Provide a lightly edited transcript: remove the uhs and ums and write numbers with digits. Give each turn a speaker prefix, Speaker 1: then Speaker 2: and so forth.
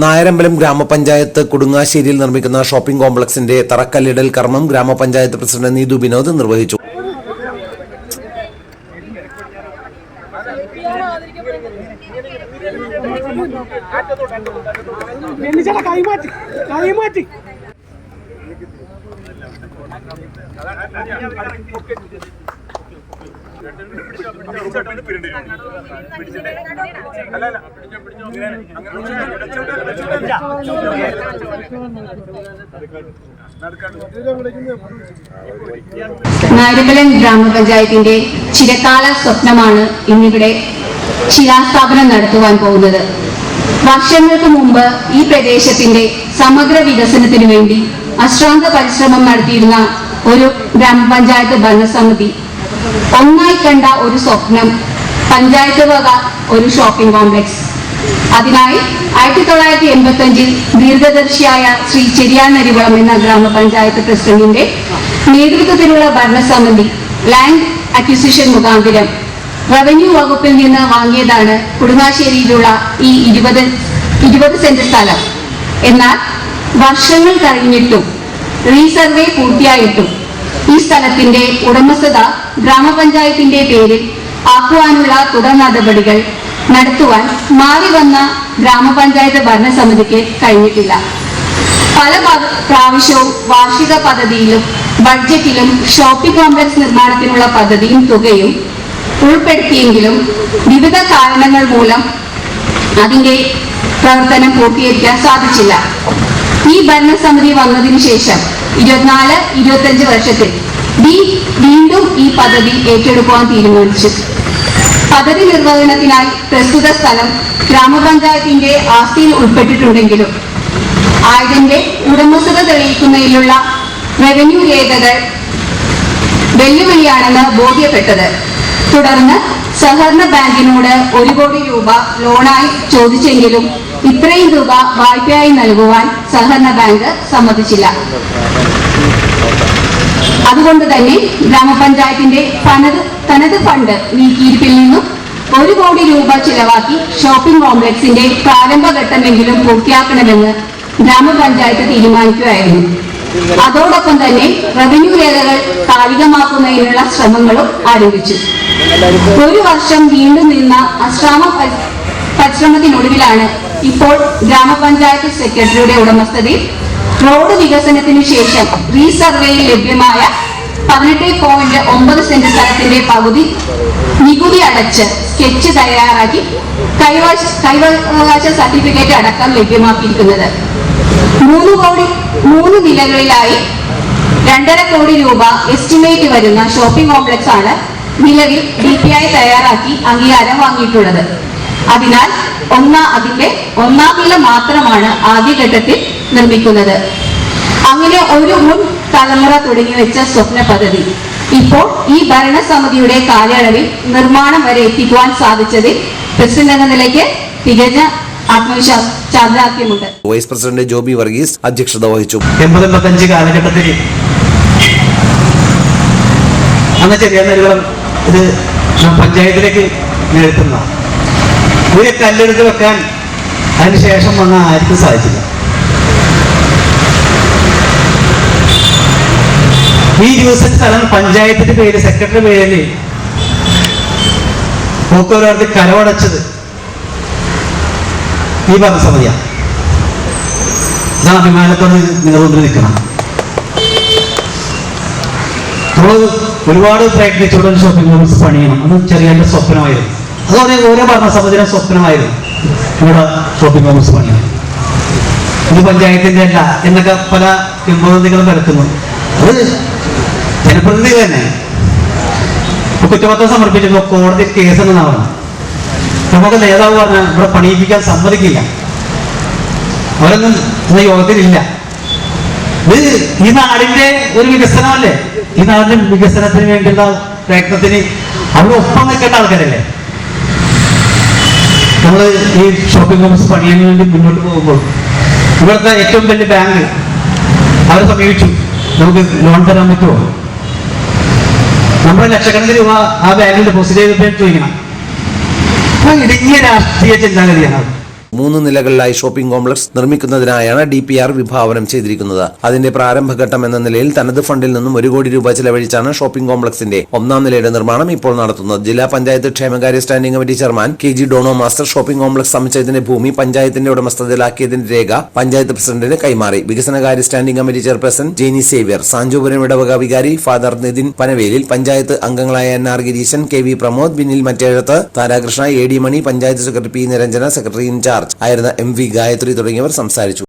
Speaker 1: നായരമ്പലം ഗ്രാമപഞ്ചായത്ത് കൊടുങ്ങാശ്ശേരിയിൽ നിർമ്മിക്കുന്ന ഷോപ്പിംഗ് കോംപ്ലക്സിന്റെ തറക്കല്ലിടൽ കർമ്മം ഗ്രാമപഞ്ചായത്ത് പ്രസിഡന്റ് നീതു വിനോദ് നിർവഹിച്ചു.
Speaker 2: നായരമ്പലം ഗ്രാമപഞ്ചായത്തിന്റെ ചിരകാല സ്വപ്നമാണ് ഇന്നിവിടെ ശിലാസ്ഥാപനം നടത്തുവാൻ പോകുന്നത്. വർഷങ്ങൾക്ക് മുമ്പ് ഈ പ്രദേശത്തിന്റെ സമഗ്ര വികസനത്തിനു വേണ്ടി അശ്രാന്ത പരിശ്രമം നടത്തിയിരുന്ന ഒരു ഗ്രാമപഞ്ചായത്ത് ഭരണസമിതി ഒന്നായി കണ്ട ഒരു സ്വപ്നം പഞ്ചായത്ത് വക ഒരു ഷോപ്പിംഗ് കോംപ്ലക്സ്. അതിനായി 1985 ദീർഘദർശിയായ ശ്രീ ചെറിയാനരിവളം എന്ന ഗ്രാമപഞ്ചായത്ത് പ്രസിഡന്റിന്റെ നേതൃത്വത്തിലുള്ള ഭരണസമിതി ലാൻഡ് അക്വിസിഷൻ മുഖാന്തരം റവന്യൂ വകുപ്പിൽ നിന്ന് വാങ്ങിയതാണ് കൊടുങ്ങാശ്ശേരിയിലുള്ള ഈ 20 സെന്റ് സ്ഥലം. എന്നാൽ വർഷങ്ങൾ കഴിഞ്ഞിട്ടും റീസർവേ പൂർത്തിയായിട്ടും ഈ സ്ഥലത്തിന്റെ ഉടമസ്ഥത ഗ്രാമപഞ്ചായത്തിന്റെ പേരിൽ ആക്കുവാനുള്ള തുടർ നടപടികൾ നടത്തുവാൻ മാറി വന്ന ഗ്രാമപഞ്ചായത്ത് ഭരണസമിതിക്ക് കഴിഞ്ഞിട്ടില്ല. പല പ്രാവശ്യവും വാർഷിക പദ്ധതിയിലും ബഡ്ജറ്റിലും ഷോപ്പിംഗ് കോംപ്ലക്സ് നിർമ്മാണത്തിനുള്ള പദ്ധതിയും തുകയും ഉൾപ്പെടുത്തിയെങ്കിലും വിവിധ കാരണങ്ങൾ മൂലം അതിന്റെ പ്രവർത്തനം പൂർത്തീകരിക്കാൻ സാധിച്ചില്ല. ഈ ഭരണസമിതി വന്നതിന് ശേഷം 24-25 വർഷത്തിൽ വീണ്ടും ഈ പദ്ധതി ഏറ്റെടുക്കുവാൻ തീരുമാനിച്ചു. പദ്ധതി നിർവഹണത്തിനായി പ്രസ്തുത സ്ഥലം ഗ്രാമപഞ്ചായത്തിന്റെ ആസ്തിയിൽ ഉൾപ്പെട്ടിട്ടുണ്ടെങ്കിലും ആയതിന്റെ ഉടമസ്ഥത തെളിയിക്കുന്നതിലുള്ള റവന്യൂ രേഖകൾ വെല്ലുവിളിയാണെന്ന് ബോധ്യപ്പെട്ടത്. തുടർന്ന് സഹകരണ ബാങ്കിനോട് 1 കോടി രൂപ ലോണായി ചോദിച്ചെങ്കിലും ഇത്രയും തുക വായ്പയായി നൽകുവാൻ സഹകരണ ബാങ്ക് സമ്മതിച്ചില്ല. അതുകൊണ്ട് തന്നെ ഗ്രാമപഞ്ചായത്തിന്റെ തനത് ഫണ്ട് നീക്കിയിരിപ്പിൽ നിന്നും 1 കോടി രൂപ ചിലവാക്കി ഷോപ്പിംഗ് കോംപ്ലക്സിന്റെ പ്രാരംഭഘട്ടമെങ്കിലും പൂർത്തിയാക്കണമെന്ന് ഗ്രാമപഞ്ചായത്ത് തീരുമാനിക്കുകയായിരുന്നു. അതോടൊപ്പം തന്നെ റവന്യൂ രേഖകൾ കാലികമാക്കുന്നതിനുള്ള ശ്രമങ്ങളും ആരംഭിച്ചു. 1 വർഷം വീണ്ടും നിന്ന അശ്രാമ പരിശ്രമത്തിനൊടുവിലാണ് ഇപ്പോൾ ഗ്രാമപഞ്ചായത്ത് സെക്രട്ടറിയുടെ ഉടമസ്ഥതയിൽ റോഡ് വികസനത്തിനു ശേഷം റീസർവേയിൽ ലഭ്യമായ 18.9 സെന്റ് സ്ഥലത്തിന്റെ പകുതി നികുതി അടച്ച് സ്കെച്ച് തയ്യാറാക്കി കൈവകാശ സർട്ടിഫിക്കറ്റ് അടക്കം ലഭ്യമാക്കിയിരിക്കുന്നത്. 3 നിലകളിലായി 2.5 കോടി രൂപ എസ്റ്റിമേറ്റ് വരുന്ന ഷോപ്പിംഗ് കോംപ്ലക്സ് ആണ് നിലവിൽ DPI തയ്യാറാക്കി അംഗീകാരം വാങ്ങിയിട്ടുള്ളത്. അതിനാൽ അതിന്റെ 1ാം നില മാത്രമാണ് ആദ്യഘട്ടത്തിൽ നിർമ്മിക്കുന്നത്. അങ്ങനെ ഒരു മുൻ തലമുറ തുടങ്ങിവെച്ച സ്വപ്ന പദ്ധതി ഇപ്പോൾ ഈ ഭരണസമിതിയുടെ കാലയളവിൽ നിർമ്മാണം വരെ എത്തിക്കുവാൻ സാധിച്ചതിൽ പ്രസിഡന്റ് എന്ന നിലയ്ക്ക് തികഞ്ഞ ചാദ്രാത്യമുണ്ട്.
Speaker 1: വൈസ് പ്രസിഡന്റ് ജോബി വർഗീസ് അധ്യക്ഷത വഹിച്ചു.
Speaker 3: 85 കാലഘട്ടത്തിൽ അന്ന് ചെറിയാനരിവളം ഇത് പഞ്ചായത്തിലേക്ക് നേരിടുന്ന ഒരു കല്ലെടുത്ത് വെക്കാൻ അതിനുശേഷം വന്ന ആർക്കും സാധിച്ചില്ല. ഈ 20 സെന്റ് സ്ഥലം പഞ്ചായത്തിന്റെ പേര് സെക്രട്ടറി പേരിൽ പോക്കുവരത്ത് കരവടച്ചത് ഈ ഭരണസമിതിയാണ്. അഭിമാനത്തോടെ നിലകൊണ്ടു നിൽക്കണം. നമ്മൾ ഒരുപാട് പ്രയത്നിച്ചോടെ ഷോപ്പിംഗ് കോംപ്ലക്സ് പണിയണം. അത് ചെറിയ സ്വപ്നമായിരുന്നു. അതുപോലെ ഓരോ ഭരണസമിതിയുടെ സ്വപ്നമായിരുന്നു ഇവിടെ ഷോപ്പിംഗ് കോംപ്ലക്സ് പണിയണം. ഇത് പഞ്ചായത്തിന്റെ അല്ല എന്നൊക്കെ പല കിംവദന്തികളും പരത്തുന്നു. അത് ജനപ്രതിനിധി തന്നെ കുറ്റപത്രം സമർപ്പിച്ചപ്പോൾ കോടതി കേസെന്നാണ് നമുക്ക് നേതാവ് പറഞ്ഞാൽ ഇവിടെ പണിയിപ്പിക്കാൻ സമ്മതിക്കില്ല. അവരൊന്നും ഇന്ന് യോഗത്തിലില്ല. ഇത് ഈ നാടിന്റെ ഒരു വികസനമല്ലേ? ഈ നാടിന്റെ വികസനത്തിന് വേണ്ടിയുള്ള പ്രയത്നത്തിന് അവിടെ ഒപ്പം നിൽക്കേണ്ട ആൾക്കാരല്ലേ? നമ്മൾ ഈ ഷോപ്പിംഗ് കോംപ്ലക്സ് പണിയാൻ വേണ്ടി മുന്നോട്ട് പോകുമ്പോൾ ഇവിടുത്തെ ഏറ്റവും വലിയ ബാങ്ക് അവരെ സമീപിച്ചു, നമുക്ക് ലോൺ തരാൻ പറ്റുമോ? നമ്മുടെ ലക്ഷക്കണക്കിന് രൂപ ആ ബാങ്കിൽ ഡെപ്പോസിറ്റ് ചെയ്തിട്ട് ചോദിക്കണം. അപ്പൊ ഇടുങ്ങിയ രാഷ്ട്രീയ ചിന്താഗതിയാണ്.
Speaker 1: 3 നിലകളിലായി ഷോപ്പിംഗ് കോംപ്ലക്സ് നിർമ്മിക്കുന്നതിനായാണ് DPR വിഭാവനം ചെയ്തിരിക്കുന്നത്. അതിന്റെ പ്രാരംഭഘട്ടം എന്ന നിലയിൽ തനത് ഫണ്ടിൽ നിന്നും 1 കോടി രൂപ ചെലവഴിച്ചാണ് ഷോപ്പിംഗ് കോംപ്ലക്സിന്റെ 1ാം നിലയുടെ നിർമ്മാണം ഇപ്പോൾ നടത്തുന്നത്. ജില്ലാ പഞ്ചായത്ത് ക്ഷേമകാര്യ standing committee chairman KG Dono master shopping complex സമുച്ചയത്തിന്റെ ഭൂമി പഞ്ചായത്തിന്റെ ഉടമസ്ഥതയിലാക്കിയതിന്റെ രേഖ പഞ്ചായത്ത് പ്രസിഡന്റിന് കൈമാറി. വികസനകാര്യ standing committee chairperson Jeni Xavier, Sanchopuram ഇടവക വികാരി ഫാദർ നിതിൻ പനവേലിൽ, പഞ്ചായത്ത് അംഗങ്ങളായ NR Gireeshan, KV Pramod, Binil Mattezhath, Tharakrishna, AD Mani, panchayat secretary P Niranjana, secretary in charge ആയിരുന്ന MV ഗായത്രി തുടങ്ങിയവർ സംസാരിച്ചു.